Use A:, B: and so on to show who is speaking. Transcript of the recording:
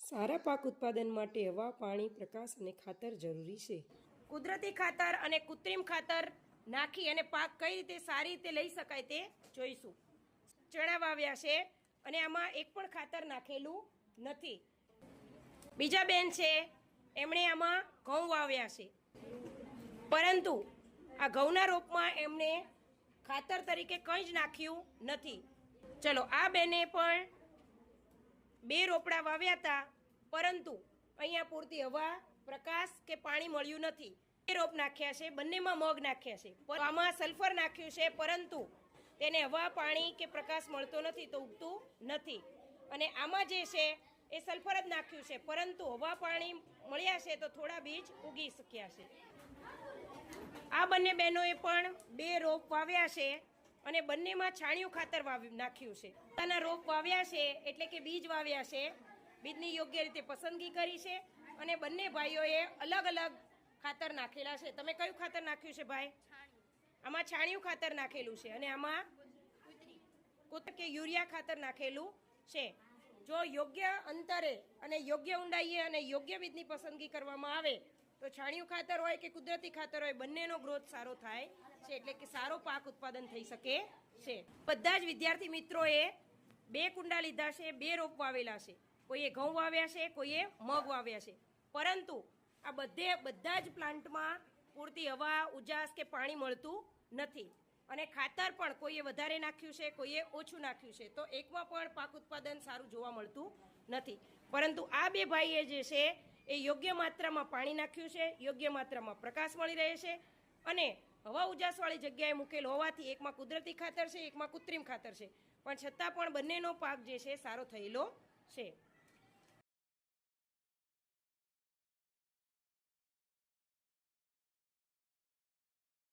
A: સારા પાક ઉત્પાદન માટે હવા, પાણી, પ્રકાશ અને ખાતર જરૂરી છે. કુદરતી ખાતર અને કૃત્રિમ ખાતર નાખી અને પાક કઈ રીતે સારી રીતે લઈ શકાય તે જોઈશું. ચણા વાવ્યા છે અને આમાં એક પણ ખાતર નાખેલું નથી. બીજા બેન છે, એમણે આમાં ઘઉં વાવ્યા છે, પરંતુ આ ઘઉંના રોપમાં એમણે ખાતર તરીકે કંઈ જ નાખ્યું નથી. ચલો, આ બેને પણ 2 રોપડા વાવ્યા હતા, પરંતુ અહીંયા પૂરતી હવા, પ્રકાશ કે પાણી મળ્યું નથી. 2 રોપ નાખ્યા છે, બંનેમાં મગ નાખ્યા છે. આમાં સલ્ફર નાખ્યું છે, પરંતુ તેને હવા, પાણી કે પ્રકાશ મળતો નથી, તો ઉગતું નથી. અને આમાં જે છે એ સલ્ફર જ નાખ્યું છે, પરંતુ હવા, પાણી મળ્યા છે તો થોડા બીજ ઉગી શક્યા છે. આ બંને બહેનોએ પણ 2 રોપ વાવ્યા છે અને બંનેમાં છાણિયું ખાતર નાખ્યું છે. પોતાના રોપ વાવ્યા છે એટલે કે બીજ વાવ્યા છે, બીજની યોગ્ય રીતે પસંદગી કરી છે અને બંને ભાઈઓએ અલગ અલગ ખાતર નાખેલા છે. તમે કયું ખાતર નાખ્યું છે ભાઈ? આમાં છાણિયું ખાતર નાખેલું છે અને આમાં કે યુરિયા ખાતર નાખેલું છે. જો યોગ્ય અંતરે અને યોગ્ય ઊંડાઈએ અને યોગ્ય બીજની પસંદગી કરવામાં આવે તો છાણિયું ખાતર હોય કે કુદરતી ખાતર હોય, બંનેનો ગ્રોથ સારો થાય છે, એટલે કે સારો પાક ઉત્પાદન થઈ શકે છે. બધા જ વિદ્યાર્થી મિત્રોએ 2 કુંડા લીધા છે, 2 રોપ વાવેલા છે. કોઈએ ઘઉં વાવ્યા છે, કોઈએ મગ વાવ્યા છે, પરંતુ આ બધા જ પ્લાન્ટમાં પૂરતી હવા, ઉજાસ કે પાણી મળતું નથી. અને ખાતર પણ કોઈએ વધારે નાખ્યું છે, કોઈએ ઓછું નાખ્યું છે, તો એકમાં પણ પાક ઉત્પાદન સારું જોવા મળતું નથી. પરંતુ આ 2 ભાઈએ જે છે એ યોગ્ય માત્રામાં પાણી નાખ્યું છે, યોગ્ય માત્રામાં પ્રકાશ મળી રહે છે અને હવા ઉજાસવાળી જગ્યાએ મૂકેલ હોવાથી એકમાં કુદરતી ખાતર છે, એકમાં કૃત્રિમ ખાતર છે, પણ છતાં પણ બંનેનો પાક જે છે સારો થયેલો છે.